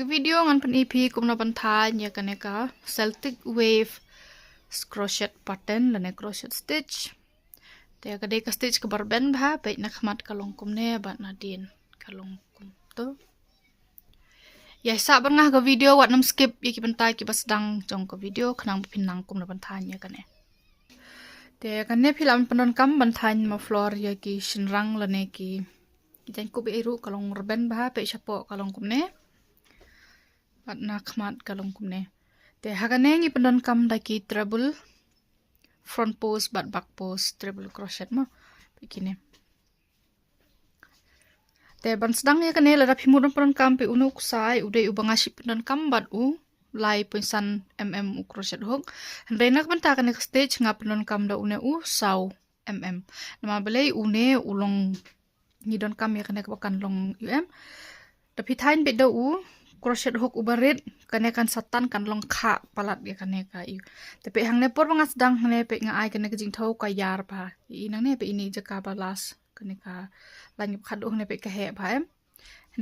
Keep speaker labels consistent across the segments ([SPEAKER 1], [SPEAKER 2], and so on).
[SPEAKER 1] video ngan pen EP kum na bantai ya kaneka Celtic Wave crochet pattern lane crochet stitch te kade ka stitch ke barben bha pe nakmat kalong kum ne bat nadin kalong kum to ya sa bangah ka video wat nam skip ya ki bantai ki basdang jong ka video khnang pinang kum na bantai ya kane te kane philam panon kam bantai ma floor ya ki shinrang lane ki jan ko be ru kalong barben bha pe chapo kalong kum ne bat nakmat kalong kum ne te hagane ngi panon kam da ki treble front post bat back post treble crochet mo begini te ban sedang ya kane la rapi mudon panon kam pe unuk sai udai ubanga ship panon kam bat u lai pinsan u crochet hook handai nak banta kane stage nga panon kam da une u sau nama belai une ulong ni don kam ya kane kan long tapi tain be da u crochet hook ubarit kane kan satan kan long kha palat ya kane ka yu tapi hang ne por bangas dang ne pe nga ai kane jing thau ka yar ba i nang ne pe ini jaka balas kane ka lanyu khadu ne pe ka he ba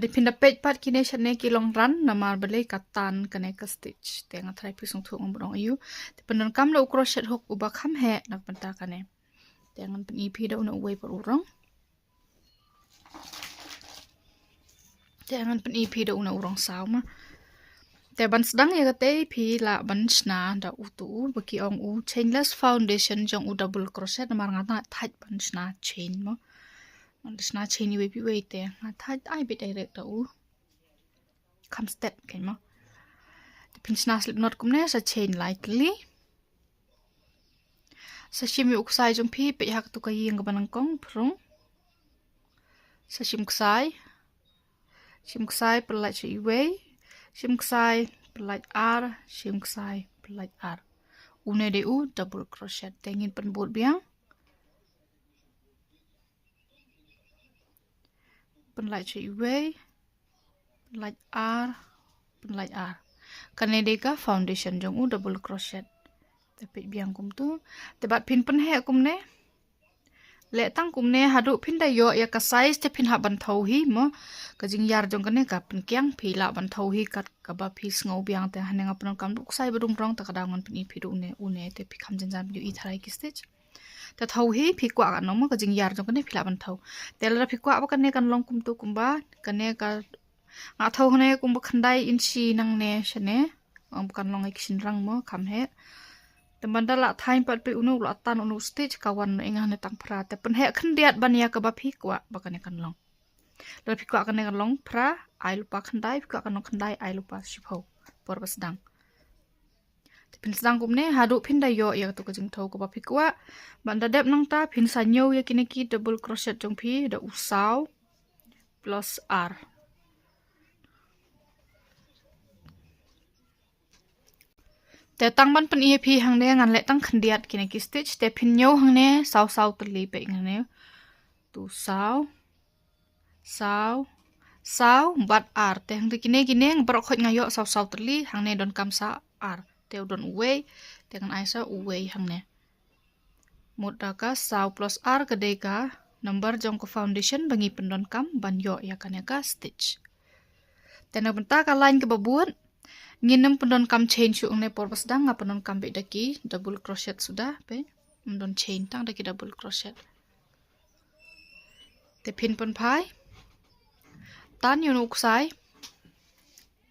[SPEAKER 1] de pinda page pat kine chane ki long run namar bele katan kane ka stitch te nga thrai pi sung thu ngom rong yu te penon kam lo crochet hook uba kham he nak panta kane te ngan pen ep da una uwei por urong jangan pen EP da una urang saw ma te ban sedang ya kate pi la ban sna da utu baki ong u chainless foundation jong u double crochet na mar ngata thaj ban sna chain mo ban sna chain wi pi we te nga thaj ai bi direct da u kam step kai mo te pin sna slip knot kum ne sa chain lightly sa shimi uksai jong pi pe hak tu ka yeng ka banang kong prong sa shim ksai Shimksai pelaj iwe, shimksai pelaj ar, shimksai pelaj ar. Une de u double crochet. Tengin penbut biang. Pelaj iwe, pelaj ar. Kane deka foundation jong u double crochet. Tapi biang kum tu, tebat pin penhe kum ne. Le tang kum ne hadu pin da yo ya ka size te pin ha ban thau hi mo ka jing yar jong ka ne ka pin kyang phi la ban thau hi kat ka ba phi sngo biang te hanenga pon kam du sai badum rong ta ka dangon pin phi du ne une te phi kham jan jam yu i tharai ki stitch ta thau hi phi kwa ka no mo ka jing yar jong ka ne phi la ban thau te la phi kwa ba ka ne kan long kum tu kum ba ka ne ka nga thau ne kum ba khandai in chi nang ne shane kan long ek shin rang mo kham he Teman la time pat pe unu la tan unu stage kawan engah ne tang pra te pen he khndiat bania ka ba phikwa bakane kan long la phikwa kan kan long pra ai lupa khandai phikwa kan khandai ai lupa shipho por basdang te pin sedang kumne hadu phin da yo ya tu ka jing thau ka ba phikwa banda dep nang ta phin sa nyo ya kineki double crochet jong phi da usau plus r te tang ban pen EP hang ne ngan le tang khandiat kine ki stitch te phin nyo hang ne saw tli pe ngan ne tu saw bat ar te hang kine brok khot ngayo saw tli hang ne don kam sa ar te don uwe te ngan ai sa uwe hang ne mudaka saw plus r kade ka number jong ko foundation bangi pendon kam ban yo ya kane ka stitch te na benta ka line ke babuat Nginam pendon kam chain syu ne por basdang nga pendon kam be daki double crochet sudah pe pendon chain tang daki double crochet te pin pon pai tan yu nuk sai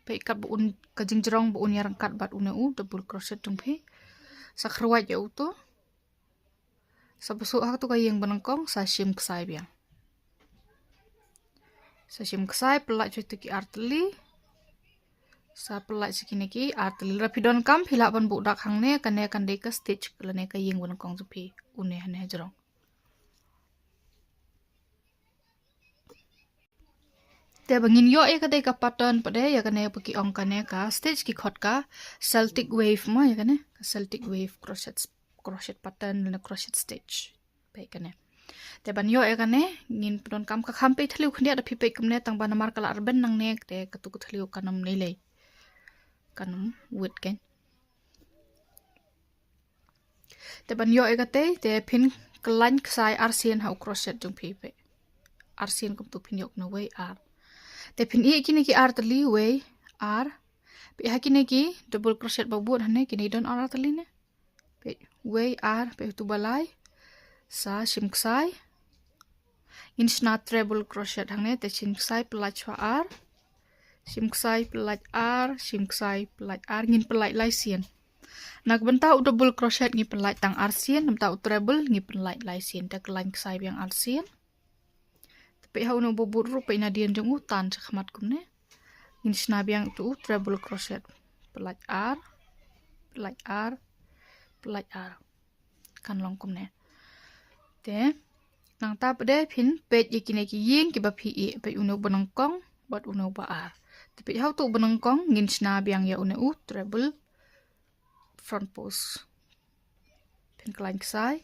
[SPEAKER 1] pe kat bu un ka jingjrong bu un yarang kat bat une u double crochet tung phi sa khruat ya u to sa busu hak tu ka yeng banangkong sa shim ksai biang sa shim ksai pelak chu tu ki artli sa pelak sikini ki artli rapidon kam phila ban bu dak hang ne kane kan de ka stitch lane ka yeng ban kong jupi une hane jrong te bangin yo e ka de ka pattern pade ya kane paki ong kane ka stitch ki khot ka Celtic Wave mo ya kane Celtic Wave crochet pattern lane crochet stitch pe kane te ban yo e kane ngin pidon kam ka kham pe thliu khnia da phi pe kumne tang ban mar kala arben nang ne te ka tu thliu kanam nei le kanum wit ken te ban yo egate te pin klan ksai arsian hau crochet jong phi pe arsian kum tu phin yok na we ar te phin e kini ki ar tali we R. Pe hakine ki double crochet babut hane kini don R tali ne. Pe way R pe tu balai sa shimksai. In sna treble crochet hane te shimksai pelaj wa R. Shimksai pelaj R, shimksai pelaj R ngin pelaj lai sien. Nak benta u double crochet ngi pelaj tang R sien, nam ta u treble ngi pelaj lai sien ta kelain ksai biang R sien. Tapi hau no bobot ru pe na dien jeng utan sakmat kumne. In sna biang tu treble crochet pelaj R, pelaj R, pelaj R. Kan long kumne. Te nang ta pede pin pej ikine ki ying ki ba pi pe uno benengkong buat uno ba R. Tapi hau tu benengkong ngin sna biang ya uno treble front post. Pin kelain ksai.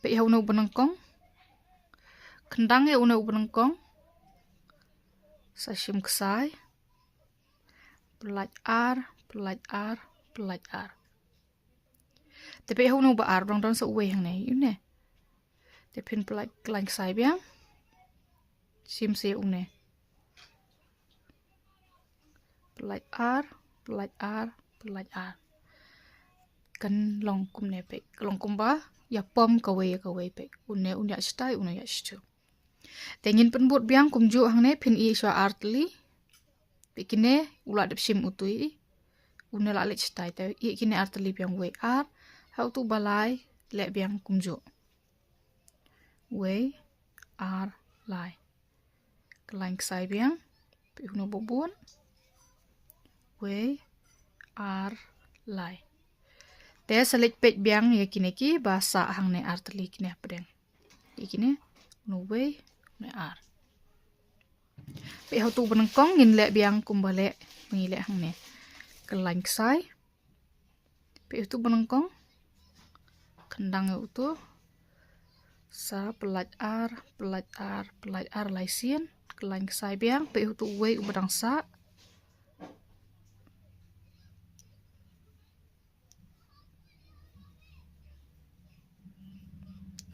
[SPEAKER 1] Pe hau no benengkong. Kendang ya uno benengkong. Sa shim ksai. Pelaj R, pelaj R, pelaj R. Tapi hau no ba R dong dong sa uwe hang ne, yun ne. Te pin pelaj kelain ksai biang. Shim se une. Pelaj R, pelaj R, pelaj R. Kan long kum ne pe. Long kum ba ya pom kawe pe. Une ya stai, une ya stu. Tengin penbut biang kum ju hang ne pin I swa R tli. Pe kine ulat dep shim utui. Une la lech stai te I kine R tli biang we R. Hau tu balai le biang kum ju. We R lai. Kelain ksai biang. Pe uno bobon. We R lai. Te selit pej biang ya kine ki bahasa hang ne R teli kine pedeng. Kine no way ne R. Pe hau tu benengkong ngin le biang kumbale ngile hang ne. Kelain ksai. Pe tu benengkong. Kendang itu sa pelaj R, pelaj R, pelaj R lai sien. Kelain ksai biang pe tu way ubedang sa.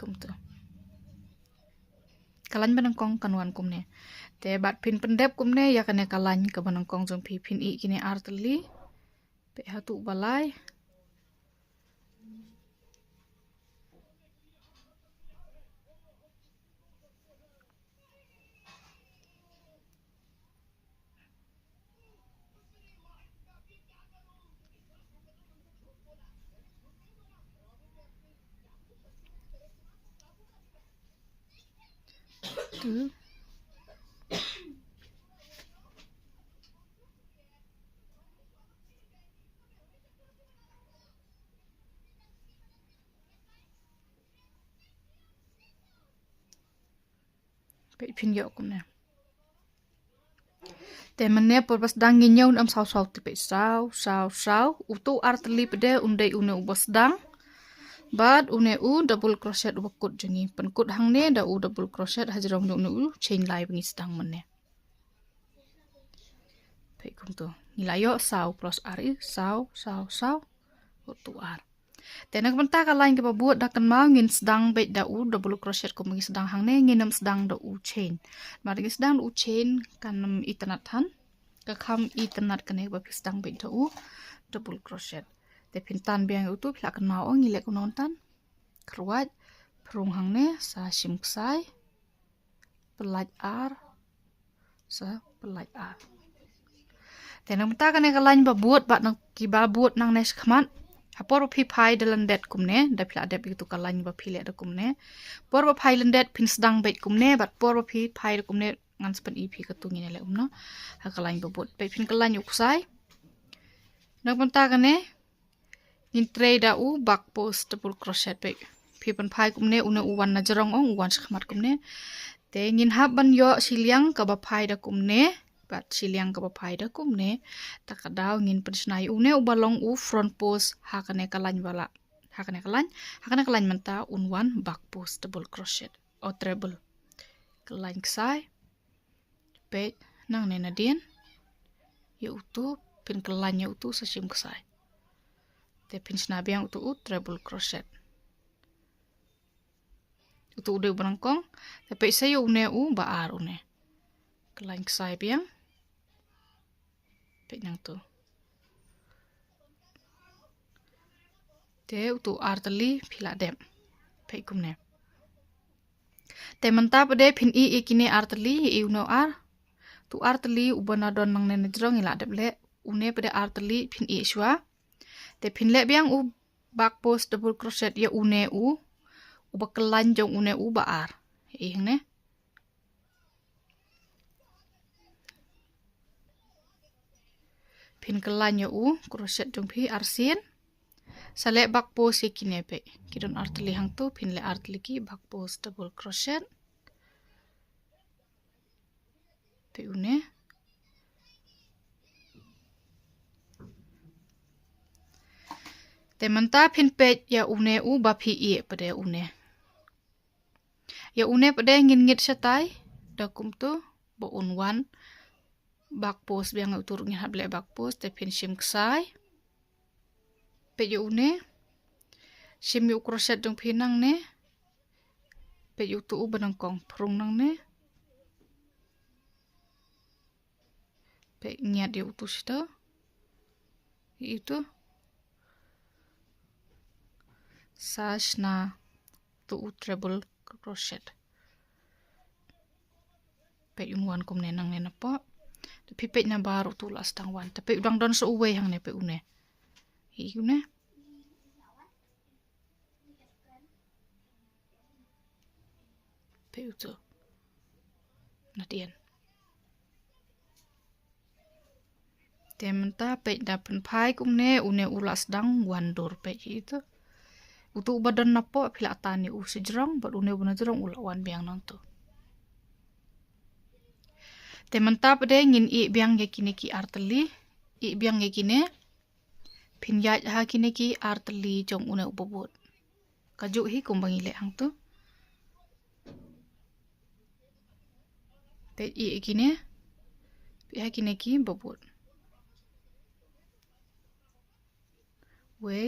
[SPEAKER 1] Tu. Kalan benengkong kanuan kumne. Te bat pin pendep kumne ya kane kalan ke benengkong jong pi pin I kine R teli. Pe hatu balai. Tu. Pe pin yo kumne. Te mene pas dang nginyau am saw te pe saw utu R teli pede undai une ubos dang. Bad une u double crochet ubakut jengi penkut hang ne da u double crochet hajrong do u chain lai bengi sedang mene. Pe kum tu. Nilayo saw plus R saw utu R. Tenak benta kalain ke pabuat da kan mau ngin sedang bet da u double crochet ko bengi sedang hang ne nginam sedang da u chain. Mari sedang u chain kanam iternat han. Kakam iternat kane ba sedang bet da u double crochet. Te pintan biang utu pila kan mau ngilek nontan. Keruat perung hang ne sa shim ksai. Pelaj R. Sa pelaj R. Tenak benta kane kalain pabuat bat nak kibabuat nang nes khamat. Apor pi pai dalam det kumne, da pila ada begitu kalain ba pile ada kumne. Por ba pai lendet pin sedang bet kumne, bat por ba pi pai da kumne ngan sepen IP ketungin ele umno. Ha kalain babut, pe pin kalain uksai. Nak benta kane in tray da u back post double crochet pe. Pi pan pai kumne una uwan na jarong ong uwan sakmat kumne. Te ngin hab ban yo siliang ka ba pai da kumne. Bat siliang ka ba pai da kumne. Takadaw ngin pensnai une ubalong u front post hakane kalain bala. Hakane kalain menta unwan back post double crochet o treble. Kalain ksai. Pe nang nena dien. Ya utu pin kalain ya utu sa shim ksai. Te pin snabiang utu treble crochet. Utu udah berangkong. Tapi saya une u ba R une. Kelain ksai biang. pe nang tu te tu arteli phila dem pe kum ne te menta pade phin I kine arteli I uno ar tu arteli ubana don nang ne jrong ila dep le une pade arteli phin I shwa te phin le biang u back post double crochet ya une u bakelan jong une u ba ar ne phin kelan ya u crochet jong phi arsin sale back post ye kine pe kidon arteli hang tu phin le arteli ki back post double crochet pe une te menta phin pe ya une u ba phi I pade une ya une pade ngit satai da kum tu bo un wan back post biang utur ngin hable back post te phin shim ksai pe ya une shim yu crochet jong phi nang ne pe yu tu banang kong prung nang ne pe nyat yu tu sto itu sashna tu treble crochet pe yun wan kum ne nang ne na po tapi pe na baru tu las tang wan tapi udang don so uwe hang ne pe une hi une pe utu na dien tementa pe da pen phai kum ne une ulas dang wan dor pe itu utu badan na po phila tani u sejrong bad une buna jrong ula wan biang nang tu te menta pade ngin I biang ye kine ki arteli I biang ye kine phin ya ha kine ki arteli jong une ubobot kaju hi kumbangi le hang tu te I kine pi ha kine ki bobot we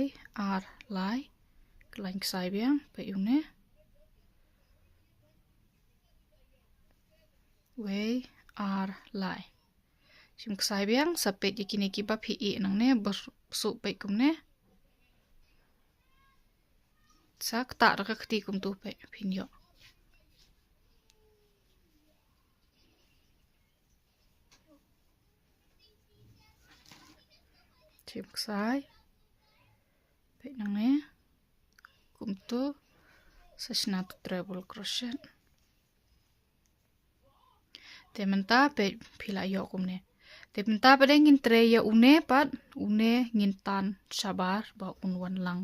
[SPEAKER 1] ar lai kelain ksai biang pe une we ar lai sim ksai biang sapet ye kine ki ba phi I nang ne su pe kum ne sak ta ra ka khti kum tu pe phin yo sim ksai pe nang ne kum tu sashna tu treble crochet te menta pe phila yo kum ne te menta pa de ngin tre ya une pat une ngin tan sabar ba un wan lang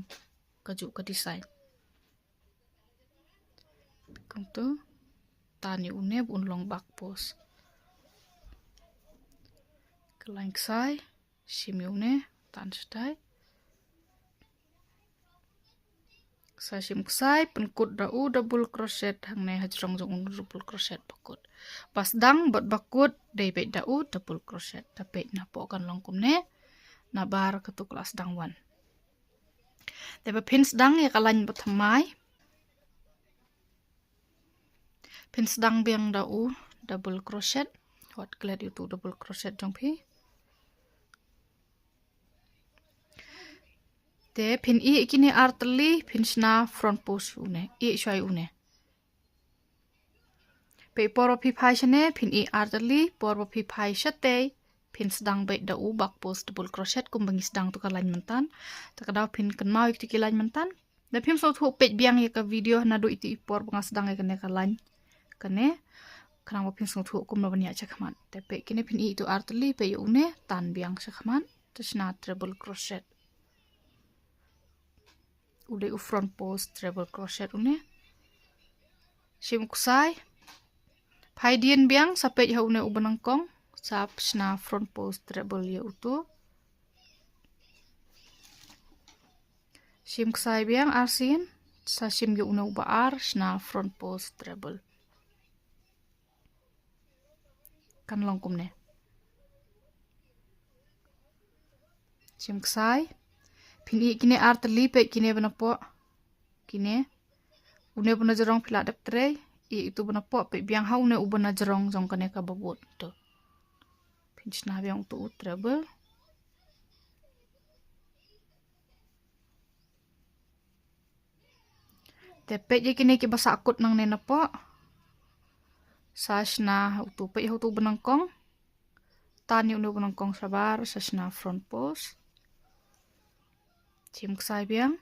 [SPEAKER 1] kaju ka design kum tu tan ya une un long back post kelain sai shim une tan stai Sashim ksai penkut da u double crochet hang ne hajrong jong double crochet bakut pas dang bot bakut dei pe da u double crochet tapi na po kan long kum ne na bar ketu kelas dang wan te ba pins dang ya kalan bot mai pins dang biang da u double crochet hot glad itu double crochet jong phi te pin I kini arteli pin sna front post une I shwai une pe poro pi phai shane pin I arteli poro pi phai shate pin sedang be da u back post double crochet kum bangis dang tu kalan mentan takadaw pin kan mau ikti kilan mentan da pim so thu pet biang ye ka video na do iti por bangas dang ye kane kalan kane kanang pin so thu kum na bania chakman te pe kini pin I tu arteli pe une tan biang chakman tsna treble crochet ude u front post treble crochet une shim kusai phai dien biang sapet ha une u banang kong sap sna front post treble ye utu shim kusai biang arsin sa shim ye une u ba ar sna front post treble kan long kum ne shim kusai phin I kine arteli pe kine bana po kine une bana jarong phila dap tre I itu bana po pe biang ha une u bana jarong jong kane ka babot to pinch na biang tu treble tepet je kini ki basakut nang ne napo sashna tu pe tu benangkong tani unu benangkong sabar sashna front post chim ksai biang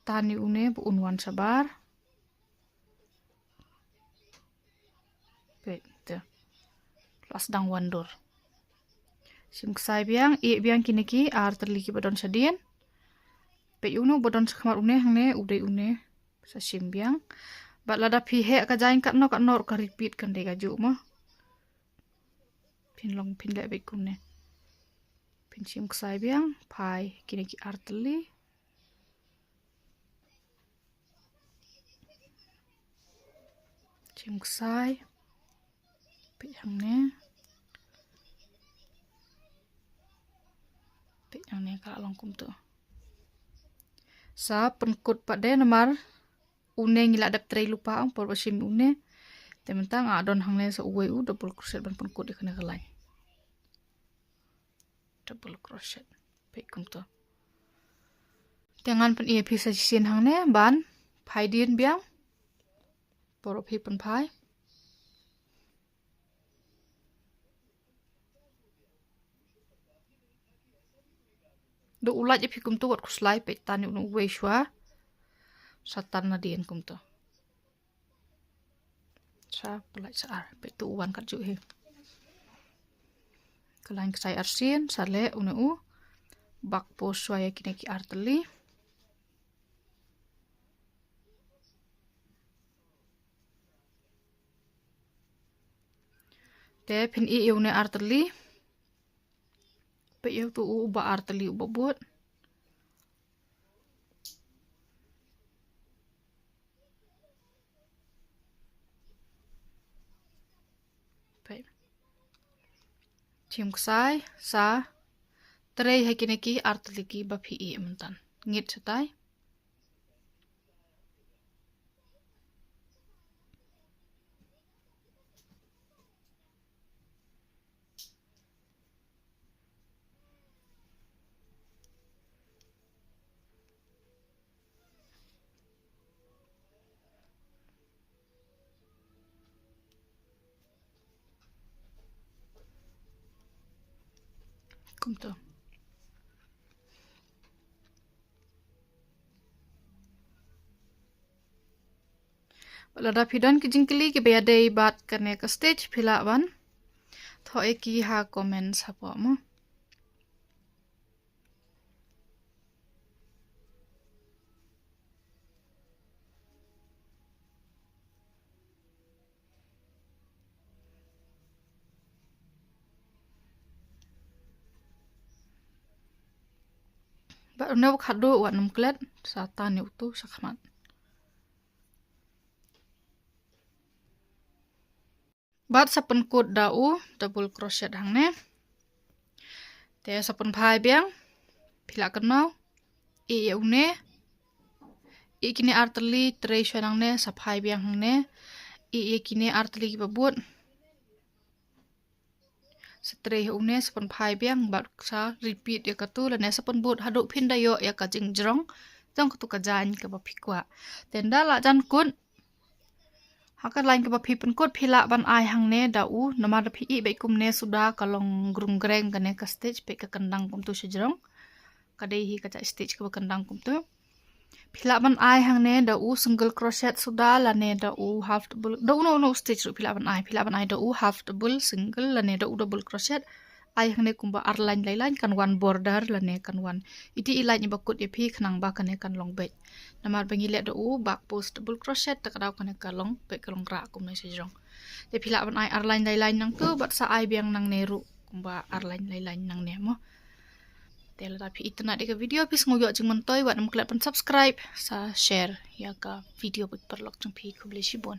[SPEAKER 1] tani une bu unwan sabar pe te plus dang wandur chim ksai biang e biang kini ki ar terliki badon sadien pe unu badon sakmar une hangne ude une sa sim biang bat lada phi he ka jain kat no ka repeat kan de ga ju mo pin long pin le be kunne pin chim ksai biang phai kini ki ar terli chim ksai pe hangne pe hangne ka long kum tu sa penkut pade namar une ngila dak trei lupa ang por basim une tementang adon hangne so uwe u double crochet ban penkut di kena kelai double crochet pe kum tu tengan pen ie pisa sin hangne ban phai din biang por phi pen phai do ulat je phi kum tu wat kuslai pe tani unu uwe shwa satan na dien kum tu sa pulai sa ar pe tu wan kat ju he kelain ksai arsin sale unu u bak po swaya kini ki arteli te pin i une arteli pe eu tu u ba arteli u bobot pe chim ksai sa trei hai kini ki arteli ki ba phi i mentan ngit satai kum tu balada phidan ki jingkli ki be dei bat kane ka stage phila ban tho e ki ha comment sapo mo ba no khadu wa num klet sa ta ni tu sakmat bat sapen kut dau double crochet hangne te sapen phai biang phila kanau e une e kini arteli trei shwanangne sa phai biang hangne e kini arteli ki babut setrei une sapen phai biang bat sa repeat ya katu lane sapen but hadu phinda yo ya ka jingjrong jong katu ka jan ka ba phikwa tenda la jan kun hakan lain ke ba phi pen kot phila ban ai hangne dau namar phi i be kumne suda kalong grung greng kane ka stage pe ka kandang kum tu sejrong kadai hi ka cha stage ka kandang kum tu phila ban ai hangne dau single crochet suda lane dau half double dau no stage ru phila ban ai dau half double single lane dau double crochet ai hangne kumba ar line line kan one border lane kan one iti ilai ni bakut ye phi khnang ba kane kan long bet namar bangi le dau bak post double crochet tak daw kane kalong pe kalong ra kum ne sejrong te phila ban ai ar line nang tu bat sa ai biang nang neru kumba ar line nang ne mo tel tapi itna de video pis ngoyo jing mentoi wat nam klat pen subscribe sa share ya ka video but perlok jeng phi kubli shibon